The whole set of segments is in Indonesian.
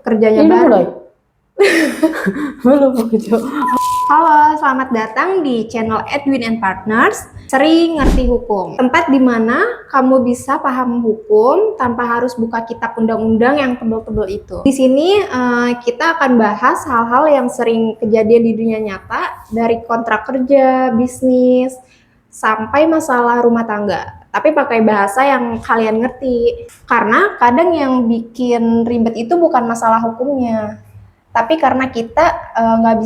Kerjanya Ini udah baru. mulai? Belum gitu. Halo, selamat datang di channel Edwin and Partners, Sering Ngerti Hukum. Tempat di mana kamu bisa paham hukum tanpa harus buka kitab undang-undang yang tebel-tebel itu. Di sini kita akan bahas hal-hal yang sering kejadian di dunia nyata, dari kontrak kerja, bisnis, sampai masalah rumah tangga. Tapi pakai bahasa yang kalian ngerti. Karena kadang yang bikin ribet itu bukan masalah hukumnya, tapi karena kita nggak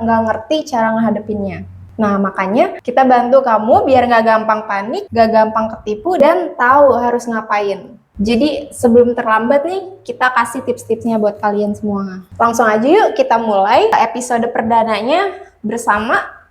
ngerti cara ngehadepinnya. Nah, makanya kita bantu kamu biar nggak gampang panik, nggak gampang ketipu, dan tahu harus ngapain. Jadi sebelum terlambat nih, kita kasih tips-tipsnya buat kalian semua. Langsung aja yuk kita mulai episode perdananya bersama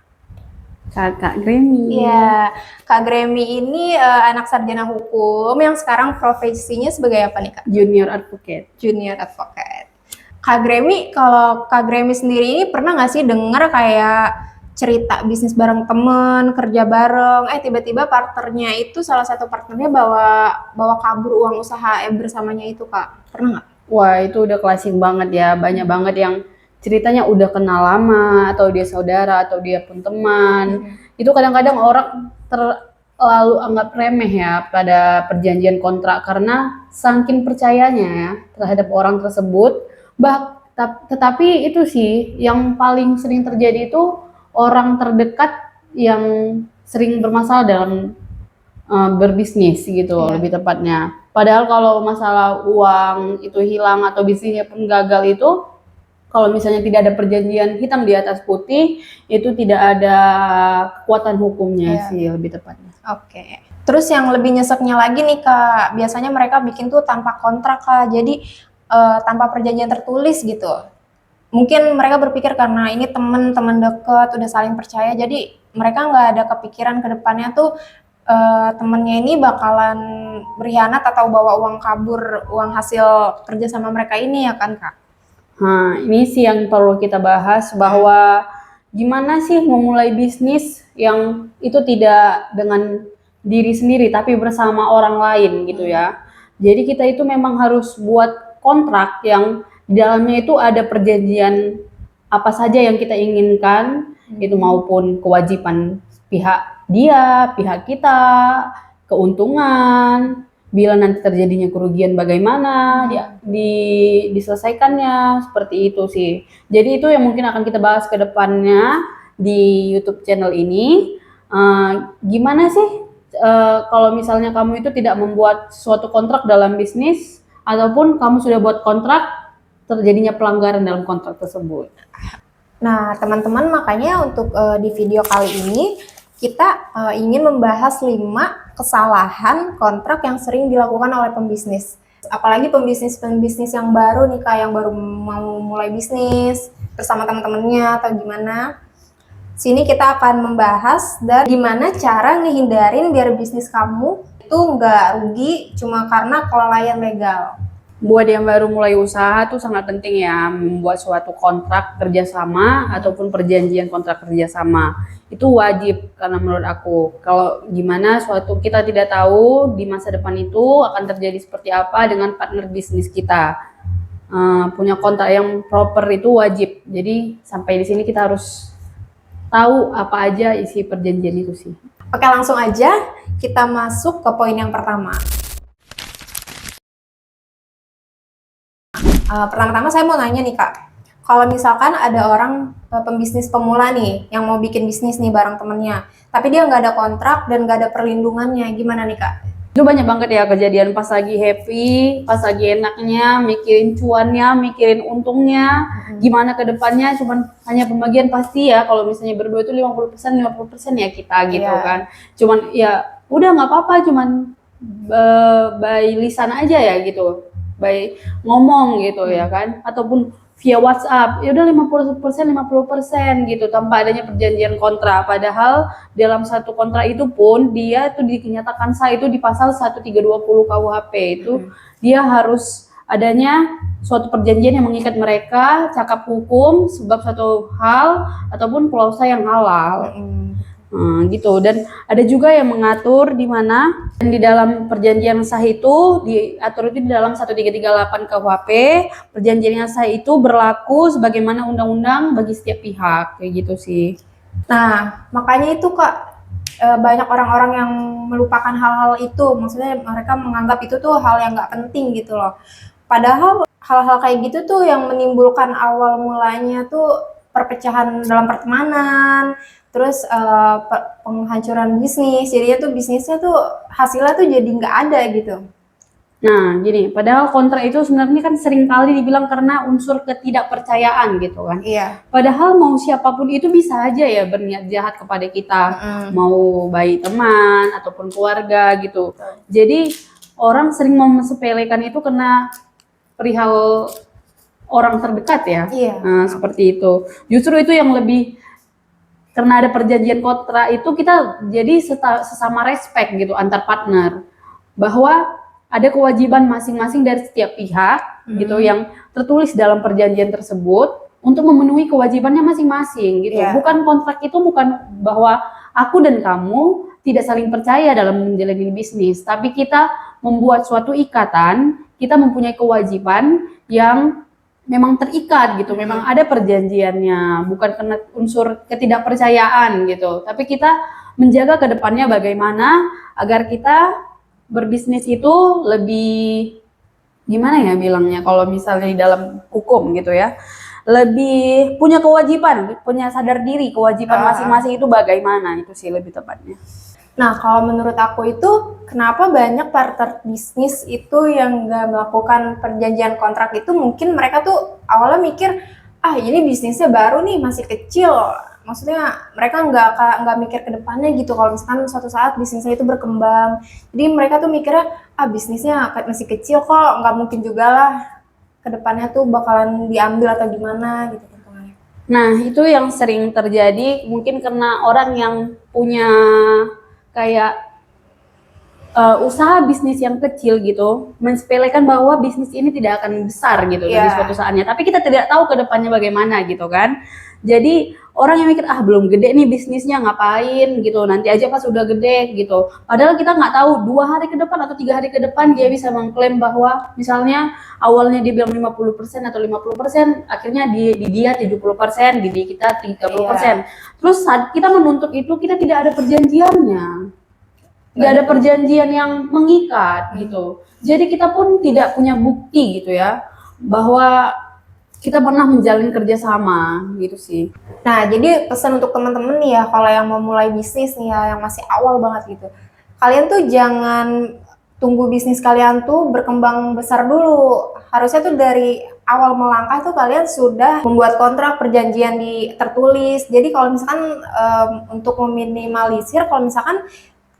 Kakak Gremi. ya, Kak Gremi ini anak sarjana hukum yang sekarang profesinya sebagai apa nih, Kak? Junior advocate. Junior advocate. Kak Gremi, kalau Kak Gremi sendiri ini pernah nggak sih denger kayak cerita bisnis bareng temen, kerja bareng, tiba-tiba partnernya itu salah satu partnernya bawa kabur uang usaha bersamanya itu, Kak? Pernah nggak? Wah, itu udah klasik banget ya. Banyak banget yang ceritanya udah kenal lama, atau dia saudara, atau dia pun teman. Itu kadang-kadang orang terlalu anggap remeh ya pada perjanjian kontrak karena saking percayanya ya terhadap orang tersebut. Tetapi itu sih yang paling sering terjadi itu orang terdekat yang sering bermasalah dalam berbisnis gitu lebih tepatnya. Padahal kalau masalah uang itu hilang atau bisnisnya pun gagal itu, kalau misalnya tidak ada perjanjian hitam di atas putih, itu tidak ada kekuatan hukumnya sih lebih tepatnya. Oke. Terus yang lebih nyeseknya lagi nih, Kak, biasanya mereka bikin tuh tanpa kontrak, Kak. Jadi tanpa perjanjian tertulis gitu. Mungkin mereka berpikir karena ini teman-teman deket, udah saling percaya, jadi mereka nggak ada kepikiran ke depannya tuh temennya ini bakalan berkhianat atau bawa uang kabur, uang hasil kerja sama mereka ini ya kan, Kak? Nah, ini sih yang perlu kita bahas, bahwa gimana sih memulai bisnis yang itu tidak dengan diri sendiri tapi bersama orang lain gitu ya. Jadi kita itu memang harus buat kontrak yang di dalamnya itu ada perjanjian apa saja yang kita inginkan, itu maupun kewajiban pihak dia, pihak kita, keuntungan, bila nanti terjadinya kerugian bagaimana diselesaikannya, seperti itu sih. Jadi itu yang mungkin akan kita bahas ke depannya di YouTube channel ini. Gimana sih kalau misalnya kamu itu tidak membuat suatu kontrak dalam bisnis, ataupun kamu sudah buat kontrak, terjadinya pelanggaran dalam kontrak tersebut. Nah, teman-teman, makanya untuk di video kali ini kita ingin membahas 5 kesalahan kontrak yang sering dilakukan oleh pembisnis. Apalagi pembisnis-pembisnis yang baru nih, Kak, yang baru mau mulai bisnis bersama teman-temannya atau gimana. Sini kita akan membahas dan gimana cara ngehindarin biar bisnis kamu itu nggak rugi cuma karena kelalaian legal. Buat yang baru mulai usaha tuh sangat penting ya membuat suatu kontrak kerjasama ataupun perjanjian kontrak kerjasama. Itu wajib, karena menurut aku kalau gimana suatu kita tidak tahu di masa depan itu akan terjadi seperti apa dengan partner bisnis kita. Punya kontrak yang proper itu wajib. Jadi sampai di sini kita harus tahu apa aja isi perjanjian itu sih. Oke, langsung aja kita masuk ke poin yang pertama. Pertama-tama saya mau nanya nih, Kak, kalau misalkan ada orang pembisnis pemula nih yang mau bikin bisnis nih bareng temennya, tapi dia nggak ada kontrak dan nggak ada perlindungannya, gimana nih, Kak? Itu banyak banget ya kejadian pas lagi happy, pas lagi enaknya, mikirin cuannya, mikirin untungnya, gimana ke depannya, cuman hanya pembagian pasti ya, kalau misalnya berdua itu 50% ya kita gitu kan. Cuman ya udah nggak apa-apa, cuman by lisan aja ya gitu, by ngomong gitu ya kan, ataupun via WhatsApp, ya udah 50% gitu tanpa adanya perjanjian kontrak. Padahal dalam satu kontrak itu pun dia tuh dinyatakan sah itu di pasal 1320 KUHP itu dia harus adanya suatu perjanjian yang mengikat mereka, cakap hukum sebab satu hal ataupun klausa yang halal. Gitu. Dan ada juga yang mengatur di mana di dalam perjanjian sah itu diatur itu di dalam 1338 KUHP, perjanjian yang sah itu berlaku sebagaimana undang-undang bagi setiap pihak, kayak gitu sih. Nah, makanya itu Kak, banyak orang-orang yang melupakan hal-hal itu. Maksudnya mereka menganggap itu tuh hal yang nggak penting gitu loh. Padahal hal-hal kayak gitu tuh yang menimbulkan awal mulanya tuh perpecahan dalam pertemanan, terus penghancuran bisnis. Jadinya tuh bisnisnya tuh hasilnya tuh jadi nggak ada gitu. Nah, gini, padahal kontrak itu sebenarnya kan sering kali dibilang karena unsur ketidakpercayaan gitu kan. Iya. Padahal mau siapapun itu bisa aja ya berniat jahat kepada kita, mau baik teman ataupun keluarga gitu. Jadi orang sering memsepelekan itu karena perihal orang terdekat ya. Iya. Nah, seperti itu. Justru itu yang lebih, karena ada perjanjian kontrak itu kita jadi sesama respect gitu antar partner, bahwa ada kewajiban masing-masing dari setiap pihak gitu yang tertulis dalam perjanjian tersebut untuk memenuhi kewajibannya masing-masing gitu. Yeah. Bukan kontrak itu bukan bahwa aku dan kamu tidak saling percaya dalam menjalani bisnis, tapi kita membuat suatu ikatan, kita mempunyai kewajiban yang memang terikat gitu, memang ada perjanjiannya, bukan karena unsur ketidakpercayaan gitu. Tapi kita menjaga ke depannya bagaimana agar kita berbisnis itu lebih, gimana ya bilangnya, kalau misalnya di dalam hukum gitu ya, lebih punya kewajiban, punya sadar diri, kewajiban masing-masing itu bagaimana, itu sih lebih tepatnya. Nah, kalau menurut aku itu, kenapa banyak partner bisnis itu yang nggak melakukan perjanjian kontrak itu, mungkin mereka tuh awalnya mikir, ini bisnisnya baru nih, masih kecil. Maksudnya mereka nggak mikir ke depannya gitu, kalau misalkan suatu saat bisnisnya itu berkembang. Jadi mereka tuh mikirnya, bisnisnya masih kecil kok, nggak mungkin juga lah ke depannya tuh bakalan diambil atau gimana gitu. Nah, itu yang sering terjadi mungkin karena orang yang punya kayak usaha bisnis yang kecil gitu, mensepelekan bahwa bisnis ini tidak akan besar gitu di suatu saatnya. Tapi kita tidak tahu ke depannya bagaimana gitu kan. Jadi orang yang mikir belum gede nih bisnisnya, ngapain gitu, nanti aja pas udah gede gitu. Padahal kita nggak tahu 2 hari ke depan atau 3 hari ke depan dia bisa mengklaim bahwa misalnya awalnya dia bilang 50% atau 50%, akhirnya di dia 70%, di kita 30%. Terus saat kita menuntut itu, kita tidak ada perjanjiannya. Nggak ada perjanjian yang mengikat gitu. Jadi kita pun tidak punya bukti gitu ya, bahwa kita pernah menjalin kerjasama gitu sih. Nah, jadi pesan untuk teman-teman nih ya, kalau yang mau mulai bisnis nih ya, yang masih awal banget gitu, kalian tuh jangan tunggu bisnis kalian tuh berkembang besar dulu. Harusnya tuh dari awal melangkah tuh kalian sudah membuat kontrak perjanjian tertulis. Jadi kalau misalkan untuk meminimalisir, kalau misalkan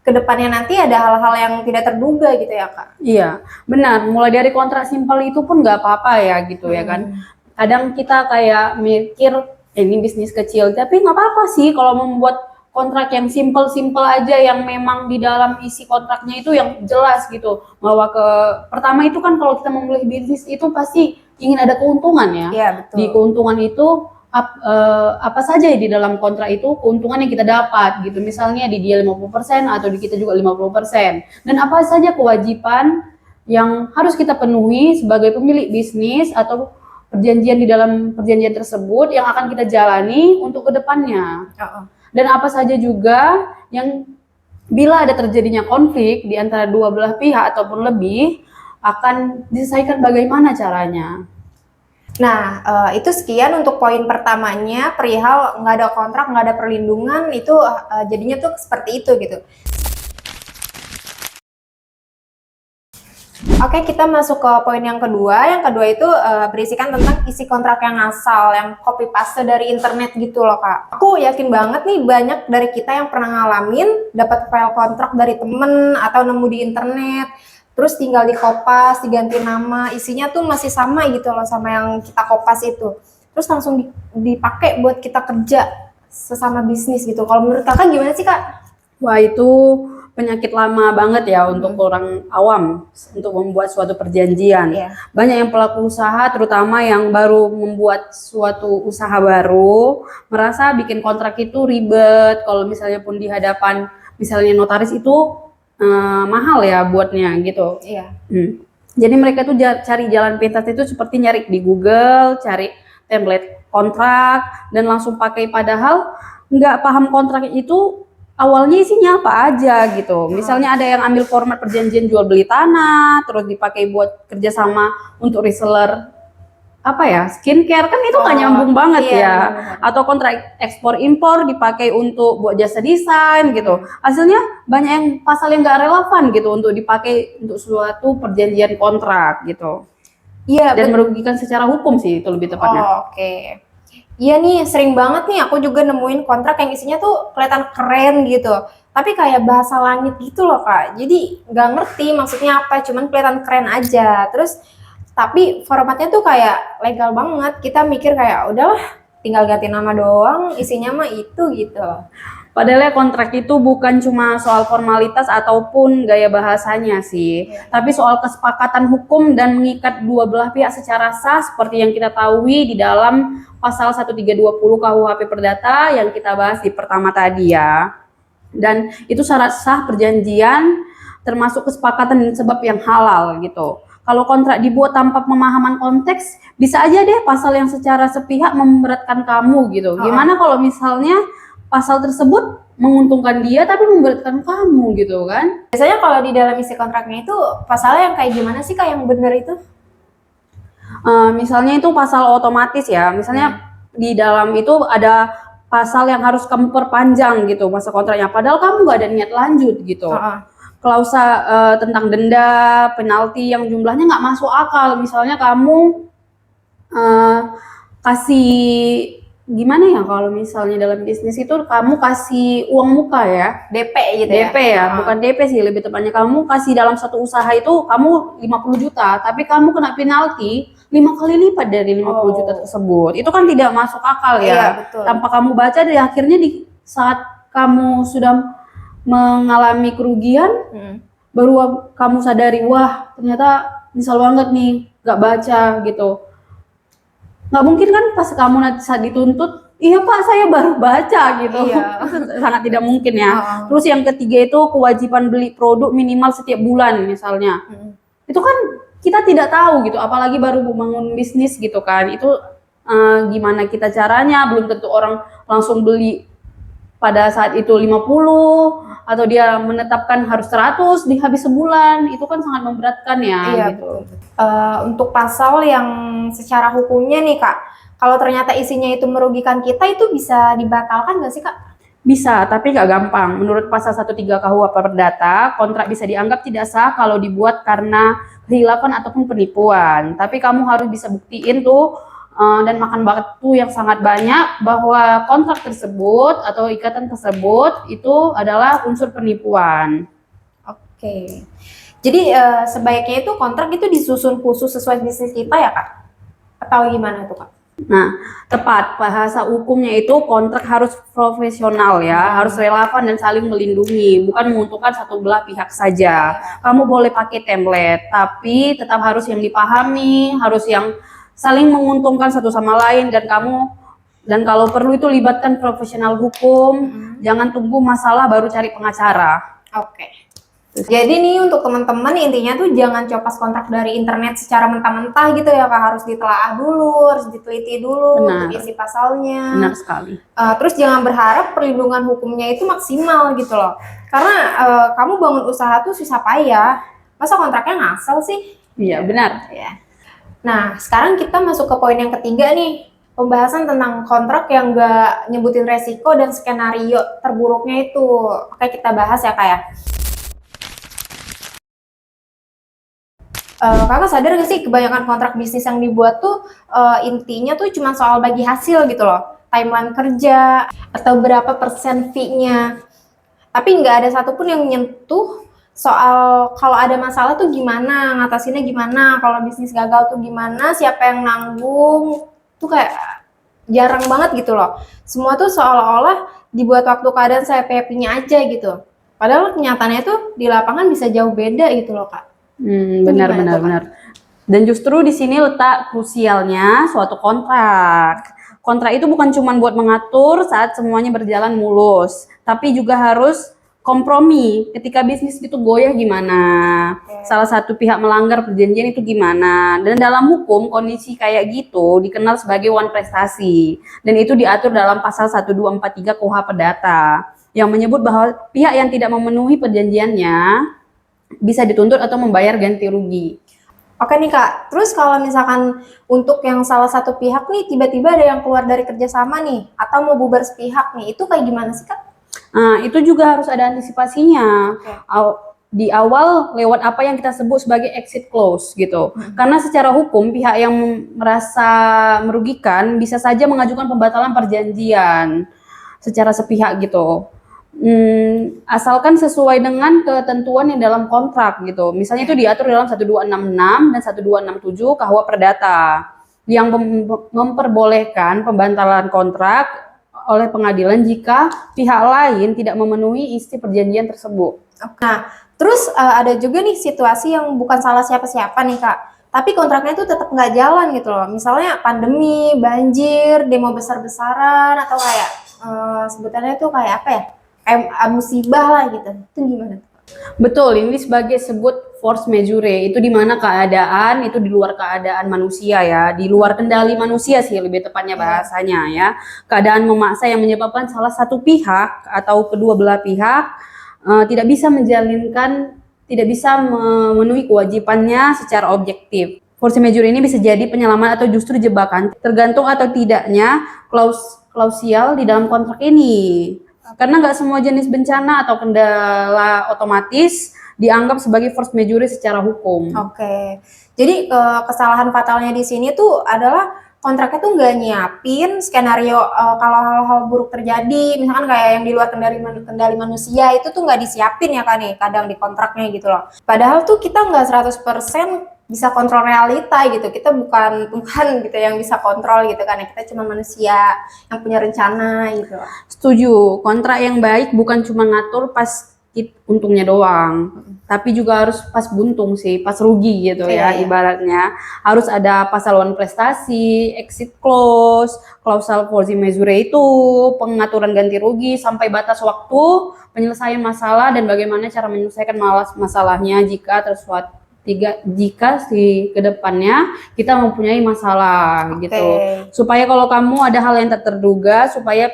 kedepannya nanti ada hal-hal yang tidak terduga gitu ya Kak? Iya, benar. Mulai dari kontrak simpel itu pun nggak apa-apa ya gitu ya kan. Kadang kita kayak mikir ini bisnis kecil, tapi nggak apa-apa sih kalau membuat kontrak yang simpel-simpel aja, yang memang di dalam isi kontraknya itu yang jelas gitu. Bahwa pertama itu kan kalau kita memulai bisnis itu pasti ingin ada keuntungan ya. Iya, betul. Di keuntungan itu apa saja di dalam kontrak itu keuntungan yang kita dapat gitu, misalnya di dia 50% atau di kita juga 50%, dan apa saja kewajiban yang harus kita penuhi sebagai pemilik bisnis atau perjanjian di dalam perjanjian tersebut yang akan kita jalani untuk kedepannya. Dan apa saja juga yang bila ada terjadinya konflik di antara dua belah pihak ataupun lebih, akan diselesaikan bagaimana caranya. Nah, itu sekian untuk poin pertamanya, perihal nggak ada kontrak, nggak ada perlindungan, itu jadinya tuh seperti itu gitu. Oke, kita masuk ke poin yang kedua. Yang kedua itu berisikan tentang isi kontrak yang asal, yang copy paste dari internet gitu loh Kak. Aku yakin banget nih banyak dari kita yang pernah ngalamin dapat file kontrak dari temen atau nemu di internet, terus tinggal di kopas, diganti nama, isinya tuh masih sama gitu loh sama yang kita kopas itu. Terus langsung dipakai buat kita kerja sesama bisnis gitu. Kalau menurut Kakak gimana sih Kak? Wah, itu penyakit lama banget ya untuk orang awam untuk membuat suatu perjanjian. Iya. Banyak yang pelaku usaha, terutama yang baru membuat suatu usaha baru, merasa bikin kontrak itu ribet. Kalau misalnya pun di hadapan misalnya notaris itu mahal ya buatnya gitu. Iya. Jadi mereka tuh cari jalan pintas itu seperti nyari di Google, cari template kontrak dan langsung pakai, padahal nggak paham kontrak itu awalnya isinya apa aja gitu. Misalnya ada yang ambil format perjanjian jual beli tanah, terus dipakai buat kerjasama untuk reseller apa ya, skincare, kan itu nggak nyambung banget iya, ya. benar. Atau kontrak ekspor impor dipakai untuk buat jasa desain gitu. Hasilnya banyak yang pasal yang nggak relevan gitu untuk dipakai untuk suatu perjanjian kontrak gitu. Iya, Dan merugikan secara hukum sih itu lebih tepatnya. Oke. Iya nih, sering banget nih aku juga nemuin kontrak yang isinya tuh kelihatan keren gitu. Tapi kayak bahasa langit gitu loh, Kak. Jadi nggak ngerti maksudnya apa, cuman kelihatan keren aja. Terus tapi formatnya tuh kayak legal banget. Kita mikir kayak udahlah, tinggal ganti nama doang, isinya mah itu gitu. Padahal ya kontrak itu bukan cuma soal formalitas ataupun gaya bahasanya sih, tapi soal kesepakatan hukum dan mengikat dua belah pihak secara sah seperti yang kita tahu di dalam pasal 1320 KUHP Perdata yang kita bahas di pertama tadi ya. Dan itu syarat sah perjanjian termasuk kesepakatan dan sebab yang halal gitu. Kalau kontrak dibuat tanpa pemahaman konteks, bisa aja deh pasal yang secara sepihak memberatkan kamu gitu. Gimana kalau misalnya pasal tersebut menguntungkan dia tapi memberatkan kamu gitu kan? Biasanya kalau di dalam isi kontraknya itu pasalnya yang kayak gimana sih, Kak, yang bener itu? Misalnya itu pasal otomatis ya, misalnya di dalam itu ada pasal yang harus kamu perpanjang gitu masa kontraknya, padahal kamu nggak ada niat lanjut gitu. Klausa tentang denda, penalti yang jumlahnya nggak masuk akal. Misalnya kamu kasih gimana ya, kalau misalnya dalam bisnis itu kamu kasih uang muka ya, DP gitu ya? DP ya, bukan DP sih, lebih tepatnya kamu kasih dalam satu usaha itu kamu 50 juta, tapi kamu kena penalti 5 kali lipat dari 50 juta tersebut. Itu kan tidak masuk akal ya. Iya, betul. Tanpa kamu baca, dari akhirnya di saat kamu sudah mengalami kerugian, baru kamu sadari, wah ternyata nyesal banget nih gak baca gitu. Nggak mungkin kan pas kamu nanti saat dituntut, iya Pak saya baru baca gitu. Iya. Sangat tidak mungkin ya. Terus yang ketiga itu kewajiban beli produk minimal setiap bulan misalnya. Itu kan kita tidak tahu gitu, apalagi baru membangun bisnis gitu kan. Itu gimana kita caranya, belum tentu orang langsung beli pada saat itu 50 atau dia menetapkan harus 100 di habis sebulan. Itu kan sangat memberatkan ya. Iya, gitu. Untuk pasal yang secara hukumnya nih, Kak, kalau ternyata isinya itu merugikan kita, itu bisa dibatalkan nggak sih, Kak? Bisa, tapi nggak gampang. Menurut pasal 13 KUHP Perdata, kontrak bisa dianggap tidak sah kalau dibuat karena kehilafan ataupun penipuan. Tapi kamu harus bisa buktiin tuh dan makan waktu yang sangat banyak bahwa kontrak tersebut atau ikatan tersebut itu adalah unsur penipuan. Oke. Jadi sebaiknya itu kontrak itu disusun khusus sesuai bisnis kita ya, Kak? Atau gimana tuh, Kak? Nah, tepat bahasa hukumnya itu kontrak harus profesional ya, harus relevan dan saling melindungi, bukan menguntungkan satu belah pihak saja. Kamu boleh pakai template, tapi tetap harus yang dipahami, harus yang saling menguntungkan satu sama lain, dan kalau perlu itu libatkan profesional hukum. Jangan tunggu masalah baru cari pengacara. Oke. Jadi nih untuk teman-teman intinya tuh jangan copas kontrak dari internet secara mentah-mentah gitu ya, Kak. Harus ditelaah dulu, harus diteliti dulu untuk isi pasalnya. Benar sekali. Terus jangan berharap perlindungan hukumnya itu maksimal gitu loh. Karena kamu bangun usaha tuh susah payah. Masa kontraknya ngasal sih? Iya, benar. Ya. Nah, sekarang kita masuk ke poin yang ketiga nih. Pembahasan tentang kontrak yang nggak nyebutin resiko dan skenario terburuknya itu. Oke, kita bahas ya, Kak ya. Kakak sadar gak sih kebanyakan kontrak bisnis yang dibuat tuh intinya tuh cuma soal bagi hasil gitu loh, timeline kerja atau berapa persen fee-nya, tapi nggak ada satupun yang nyentuh soal kalau ada masalah tuh gimana, ngatasinnya gimana, kalau bisnis gagal tuh gimana, siapa yang nanggung, tuh kayak jarang banget gitu loh. Semua tuh seolah-olah dibuat waktu keadaan saya happy-nya aja gitu. Padahal kenyataannya tuh di lapangan bisa jauh beda gitu loh Kak. Benar, gimana benar, tuh, Kak? benar. Dan justru di sini letak krusialnya suatu kontrak. Kontrak itu bukan cuma buat mengatur saat semuanya berjalan mulus, tapi juga harus kompromi ketika bisnis itu goyah gimana. Salah satu pihak melanggar perjanjian itu gimana. Dan dalam hukum kondisi kayak gitu dikenal sebagai wan prestasi. Dan itu diatur dalam pasal 1243 KUH Perdata yang menyebut bahwa pihak yang tidak memenuhi perjanjiannya bisa dituntut atau membayar ganti rugi. Oke nih Kak, terus kalau misalkan untuk yang salah satu pihak nih tiba-tiba ada yang keluar dari kerjasama nih atau mau bubar sepihak nih, itu kayak gimana sih Kak? Nah, itu juga harus ada antisipasinya. Oke. Di awal lewat apa yang kita sebut sebagai exit clause gitu. Karena secara hukum pihak yang merasa merugikan bisa saja mengajukan pembatalan perjanjian secara sepihak gitu. Asalkan sesuai dengan ketentuan yang dalam kontrak gitu. Misalnya itu diatur dalam 1266 dan 1267 KUH Perdata yang memperbolehkan pembatalan kontrak oleh pengadilan jika pihak lain tidak memenuhi isi perjanjian tersebut. Nah, terus ada juga nih situasi yang bukan salah siapa-siapa nih Kak, tapi kontraknya itu tetap nggak jalan gitu loh. Misalnya pandemi, banjir, demo besar-besaran, atau kayak sebutannya tuh kayak apa ya? Kayak musibah lah gitu. Itu gimana? Betul, ini sebagai sebut force majeure, itu di mana keadaan itu di luar keadaan manusia ya, di luar kendali manusia sih lebih tepatnya bahasanya ya. Keadaan memaksa yang menyebabkan salah satu pihak atau kedua belah pihak tidak bisa tidak bisa memenuhi kewajibannya secara objektif. Force majeure ini bisa jadi penyelamat atau justru jebakan, tergantung atau tidaknya klausial di dalam kontrak ini. Karena nggak semua jenis bencana atau kendala otomatis dianggap sebagai force majeure secara hukum. Oke. Jadi kesalahan fatalnya di sini tuh adalah kontraknya tuh nggak nyiapin skenario kalau hal-hal buruk terjadi, misalkan kayak yang di luar kendali manusia itu tuh nggak disiapin ya kan nih kadang di kontraknya gitu loh. Padahal tuh kita nggak 100% bisa kontrol realita gitu. Kita bukan Tuhan gitu yang bisa kontrol gitu kan ya. Kita cuma manusia yang punya rencana gitu. Setuju, kontrak yang baik bukan cuma ngatur pas untungnya doang, tapi juga harus pas buntung sih, pas rugi gitu ya. Ibaratnya harus ada pasal wan prestasi, exit clause, klausal force majeure itu, pengaturan ganti rugi sampai batas waktu penyelesaian masalah dan bagaimana cara menyelesaikan masalahnya jika si kedepannya kita mempunyai masalah gitu. Supaya kalau kamu ada hal yang tak terduga, supaya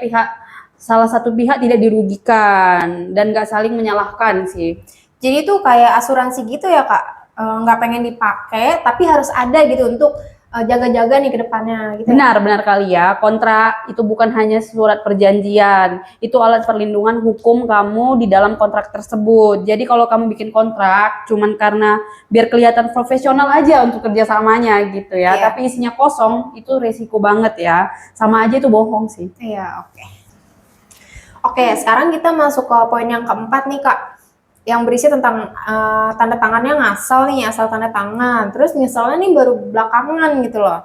salah satu pihak tidak dirugikan dan nggak saling menyalahkan sih. Jadi itu kayak asuransi gitu ya Kak, nggak pengen dipakai tapi harus ada gitu untuk jaga-jaga nih ke depannya gitu. Benar kali ya, kontrak itu bukan hanya surat perjanjian, itu alat perlindungan hukum kamu di dalam kontrak tersebut. Jadi kalau kamu bikin kontrak cuman karena biar kelihatan profesional aja untuk kerjasamanya gitu ya, tapi isinya kosong, itu resiko banget ya, sama aja itu bohong sih. Iya, Oke, sekarang kita masuk ke poin yang keempat nih Kak, yang berisi tentang tanda tangannya ngasal nih, asal tanda tangan, terus nyesalnya nih baru belakangan gitu loh.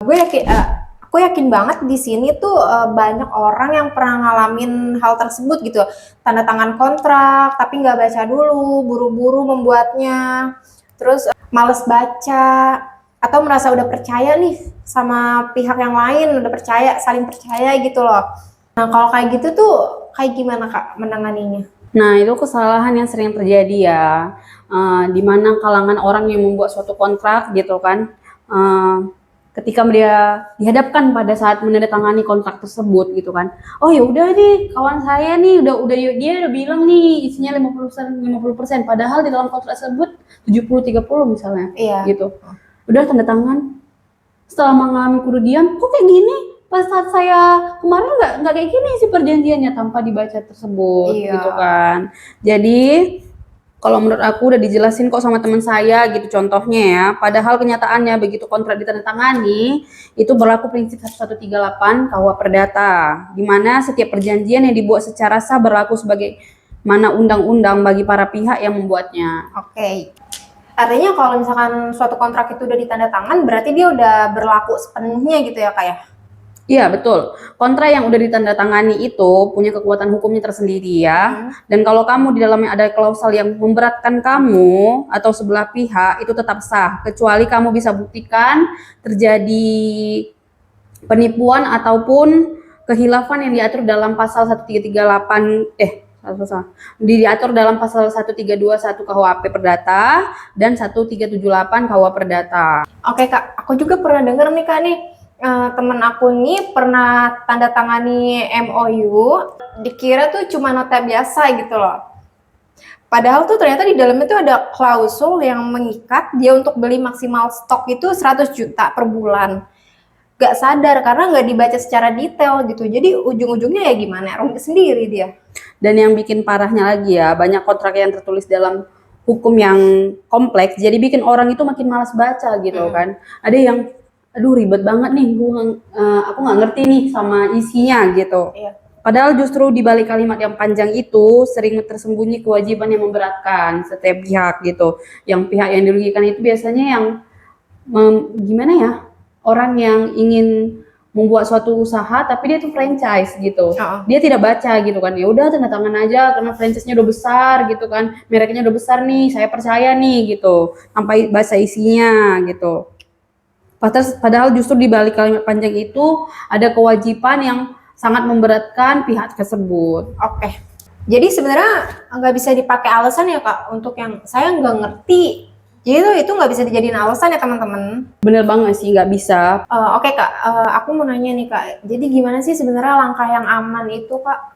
Aku yakin banget di sini tuh banyak orang yang pernah ngalamin hal tersebut gitu, tanda tangan kontrak tapi nggak baca dulu, buru-buru membuatnya, terus males baca, atau merasa udah percaya nih sama pihak yang lain, udah percaya, saling percaya gitu loh. Nah kalau kayak gitu tuh kayak gimana Kak menanganinya? Nah itu kesalahan yang sering terjadi ya, di mana kalangan orang yang membuat suatu kontrak gitu kan, ketika dia dihadapkan pada saat menandatangani kontrak tersebut gitu kan, oh ya udah nih kawan saya nih dia udah bilang nih isinya 50%, padahal di dalam kontrak tersebut 70-30 misalnya, gitu. Udah tanda tangan, setelah mengalami kerugian, kok kayak gini? Pas saat saya kemarin nggak kayak gini sih perjanjiannya, tanpa dibaca tersebut, gitu kan. Jadi kalau menurut aku udah dijelasin kok sama teman saya gitu contohnya ya. Padahal kenyataannya begitu kontrak ditandatangani itu berlaku prinsip 1138 KUH Perdata, di mana setiap perjanjian yang dibuat secara sah berlaku sebagai mana undang-undang bagi para pihak yang membuatnya. Artinya kalau misalkan suatu kontrak itu udah ditandatangan, berarti dia udah berlaku sepenuhnya gitu ya Kak ya? Iya, betul. Kontrak yang udah ditandatangani itu punya kekuatan hukumnya tersendiri ya. Dan kalau kamu di dalamnya ada klausal yang memberatkan kamu atau sebelah pihak, itu tetap sah. Kecuali kamu bisa buktikan terjadi penipuan ataupun kehilafan yang diatur dalam pasal 1338 diatur dalam pasal 1321 KUHP Perdata dan 1378 KUH Perdata. Oke Kak, aku juga pernah dengar nih Kak nih, temen aku nih pernah tanda tangani MOU, dikira tuh cuma nota biasa gitu loh. Padahal tuh ternyata di dalamnya tuh ada klausul yang mengikat dia untuk beli maksimal stok itu 100 juta per bulan. Gak sadar karena nggak dibaca secara detail gitu. Jadi ujung-ujungnya ya gimana? Rugi sendiri dia. Dan yang bikin parahnya lagi ya, banyak kontrak yang tertulis dalam hukum yang kompleks, jadi bikin orang itu makin malas baca gitu kan. Ada yang, aduh ribet banget nih, aku nggak ngerti nih sama isinya gitu. Iya. Padahal justru di balik kalimat yang panjang itu sering tersembunyi kewajiban yang memberatkan setiap pihak gitu. Yang pihak yang dirugikan itu biasanya yang gimana ya, orang yang ingin membuat suatu usaha tapi dia tuh franchise gitu. Dia tidak baca gitu kan. Ya udah tanda tangan aja karena franchise-nya udah besar gitu kan. Mereknya udah besar nih, saya percaya nih gitu. Sampai baca isinya gitu. Padahal justru di balik kalimat panjang itu ada kewajiban yang sangat memberatkan pihak tersebut. Oke. Jadi sebenarnya nggak bisa dipakai alasan ya Kak untuk yang saya nggak ngerti. Jadi itu nggak bisa dijadiin alasan ya teman-teman. Bener banget sih, nggak bisa. Oke Kak, aku mau nanya nih Kak. Jadi gimana sih sebenarnya langkah yang aman itu Kak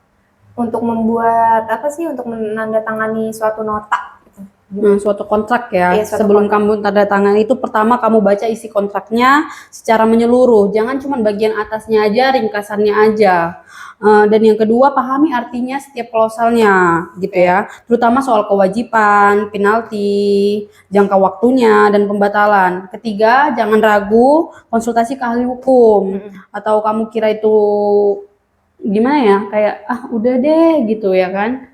untuk membuat apa sih untuk menandatangani suatu nota? Suatu kontrak ya. Iya, suatu Sebelum kontrak. kamu tanda tangan itu pertama kamu baca isi kontraknya secara menyeluruh. Jangan cuma bagian atasnya aja, ringkasannya aja. Dan yang kedua pahami artinya setiap klausalnya gitu ya. Terutama soal kewajiban, penalti, jangka waktunya dan pembatalan. Ketiga, jangan ragu konsultasi ke ahli hukum. Atau kamu kira itu gimana ya? Kayak udah deh gitu ya kan.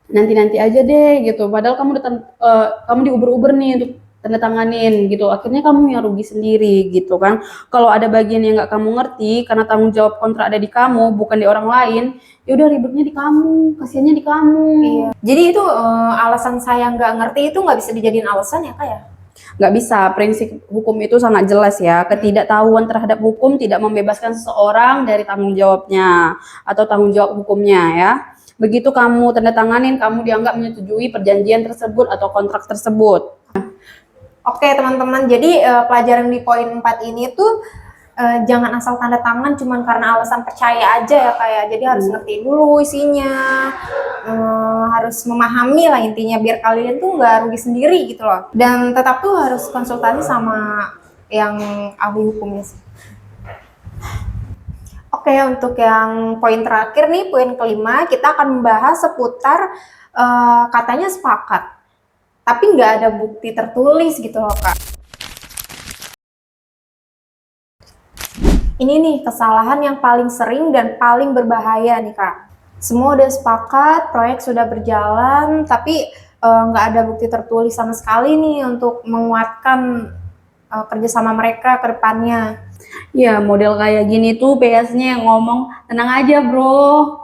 Nanti aja deh gitu. Padahal kamu diuber-uber nih untuk tanda tanganin gitu. Akhirnya kamu yang rugi sendiri gitu kan. Kalau ada bagian yang nggak kamu ngerti karena tanggung jawab kontrak ada di kamu bukan di orang lain, ya udah ribetnya di kamu, kasihannya di kamu. Iya. Jadi itu alasan saya nggak ngerti itu nggak bisa dijadiin alasan ya Kak ya? Nggak bisa, prinsip hukum itu sangat jelas ya. Ketidaktahuan terhadap hukum tidak membebaskan seseorang dari tanggung jawabnya atau tanggung jawab hukumnya ya. Begitu kamu tanda tanganin, kamu dianggap menyetujui perjanjian tersebut atau kontrak tersebut. Oke teman-teman, jadi pelajaran di poin 4 ini tuh jangan asal tanda tangan cuman karena alasan percaya aja ya Kak ya. Jadi harus ngerti dulu isinya, harus memahami lah intinya biar kalian tuh nggak rugi sendiri gitu loh. Dan tetap tuh harus konsultasi sama yang ahli hukumnya sih. Oke, untuk yang poin terakhir nih, poin kelima, kita akan membahas seputar katanya sepakat, tapi nggak ada bukti tertulis gitu loh Kak. Ini nih kesalahan yang paling sering dan paling berbahaya nih Kak. Semua udah sepakat, proyek sudah berjalan, tapi nggak ada bukti tertulis sama sekali nih untuk menguatkan kerjasama mereka ke depannya. Ya, model kayak gini tuh PS-nya yang ngomong, tenang aja bro,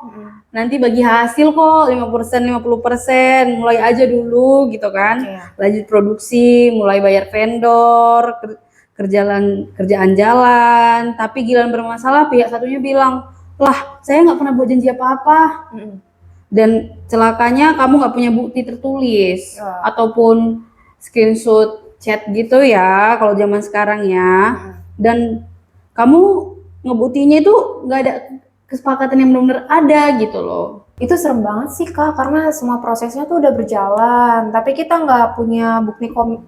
nanti bagi hasil kok 50%, 50%, mulai aja dulu gitu kan. Lanjut produksi, mulai bayar vendor, kerjaan jalan, tapi giliran bermasalah pihak satunya bilang, lah saya nggak pernah buat janji apa-apa. Dan celakanya kamu nggak punya bukti tertulis ataupun screenshot chat gitu ya kalau zaman sekarang ya. Dan kamu ngebuktinya itu nggak ada kesepakatan yang benar-benar ada gitu loh. Itu serem banget sih Kak, karena semua prosesnya tuh udah berjalan, tapi kita nggak punya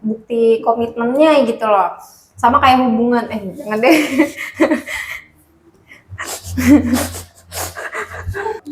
bukti komitmennya gitu loh. Sama kayak hubungan, jangan deh.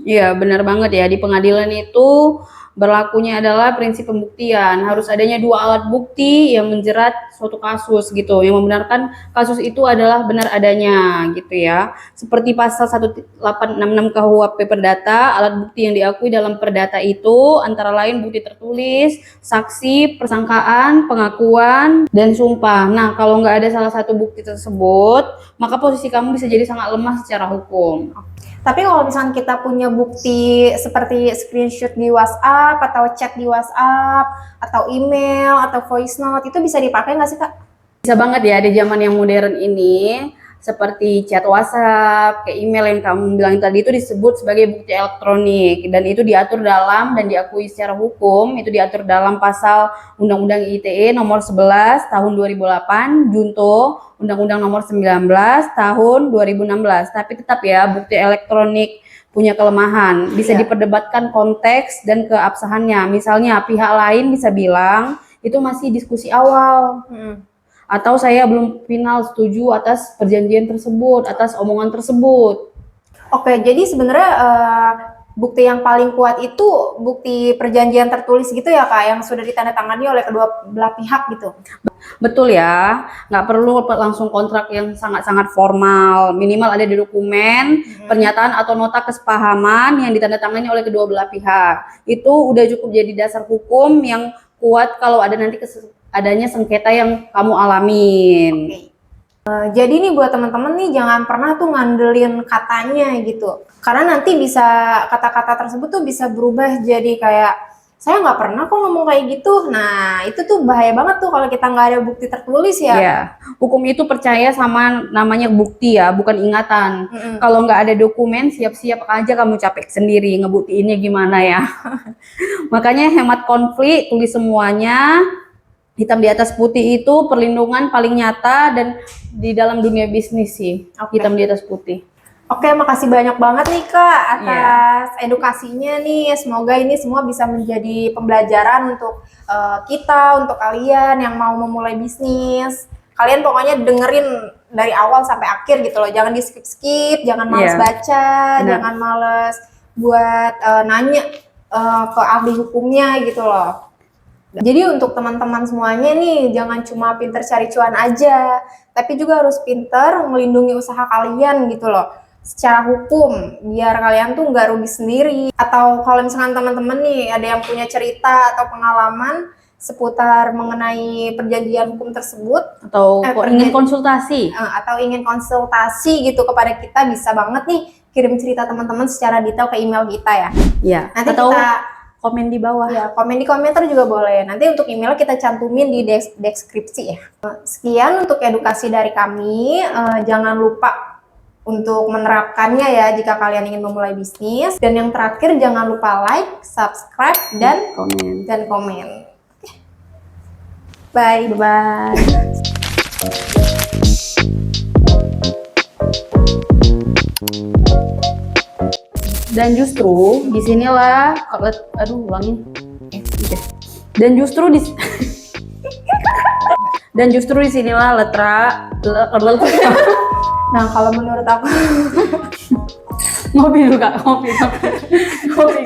Iya benar banget ya, di pengadilan itu berlakunya adalah prinsip pembuktian. Harus adanya 2 alat bukti yang menjerat suatu kasus gitu, yang membenarkan kasus itu adalah benar adanya gitu ya. Seperti pasal 1866 KUHP Perdata, alat bukti yang diakui dalam perdata itu antara lain bukti tertulis, saksi, persangkaan, pengakuan, dan sumpah. Nah, kalau nggak ada salah satu bukti tersebut, maka posisi kamu bisa jadi sangat lemah secara hukum. Tapi kalau misalnya kita punya bukti seperti screenshot di WhatsApp atau chat di WhatsApp atau email atau voice note itu bisa dipakai nggak sih Kak? Bisa banget ya di zaman yang modern ini, seperti chat WhatsApp, kayak email yang kamu bilang tadi itu disebut sebagai bukti elektronik dan itu diatur dalam dan diakui secara hukum, itu diatur dalam pasal Undang-Undang ITE nomor 11 tahun 2008, junto Undang-Undang nomor 19 tahun 2016. Tapi tetap ya, bukti elektronik punya kelemahan, bisa diperdebatkan konteks dan keabsahannya. Misalnya pihak lain bisa bilang itu masih diskusi awal. Atau saya belum final setuju atas perjanjian tersebut, atas omongan tersebut. Oke, jadi sebenarnya bukti yang paling kuat itu bukti perjanjian tertulis gitu ya Kak, yang sudah ditandatangani oleh kedua belah pihak gitu. Betul ya, nggak perlu langsung kontrak yang sangat-sangat formal. Minimal ada di dokumen, pernyataan atau nota kesepahaman yang ditandatangani oleh kedua belah pihak. Itu udah cukup jadi dasar hukum yang kuat kalau ada nanti adanya sengketa yang kamu alamin. Jadi nih buat teman-teman nih jangan pernah tuh ngandelin katanya gitu. Karena nanti bisa kata-kata tersebut tuh bisa berubah jadi kayak saya nggak pernah kok ngomong kayak gitu. Nah itu tuh bahaya banget tuh kalau kita nggak ada bukti tertulis ya. Iya, hukum itu percaya sama namanya bukti ya, bukan ingatan. Kalau nggak ada dokumen, siap-siap aja kamu capek sendiri ngebuktiinnya gimana ya. Makanya hemat konflik, tulis semuanya. Hitam di atas putih itu perlindungan paling nyata dan di dalam dunia bisnis sih. Hitam di atas putih. Oke, makasih banyak banget nih Kak atas edukasinya nih. Semoga ini semua bisa menjadi pembelajaran untuk kita, untuk kalian yang mau memulai bisnis. Kalian pokoknya dengerin dari awal sampai akhir gitu loh. Jangan di skip-skip, jangan males baca, jangan males buat nanya ke ahli hukumnya gitu loh. Jadi untuk teman-teman semuanya nih, jangan cuma pinter cari cuan aja, tapi juga harus pinter melindungi usaha kalian gitu loh, secara hukum, biar kalian tuh nggak rugi sendiri. Atau kalau misalkan teman-teman nih ada yang punya cerita atau pengalaman seputar mengenai perjanjian hukum tersebut, atau ingin konsultasi, atau ingin konsultasi gitu kepada kita, bisa banget nih kirim cerita teman-teman secara detail ke email kita ya. Iya. Nanti atau kita komen di bawah. Ya, komen di komentar juga boleh. Nanti untuk email kita cantumin di deskripsi ya. Sekian untuk edukasi dari kami. Jangan lupa untuk menerapkannya ya jika kalian ingin memulai bisnis. Dan yang terakhir jangan lupa like, subscribe, dan komen. Bye. Bye. Dan justru disinilah, Dan justru disinilah letra. Nah, kalau menurut aku ngopi dulu Kak, ngopi Kak. Oke.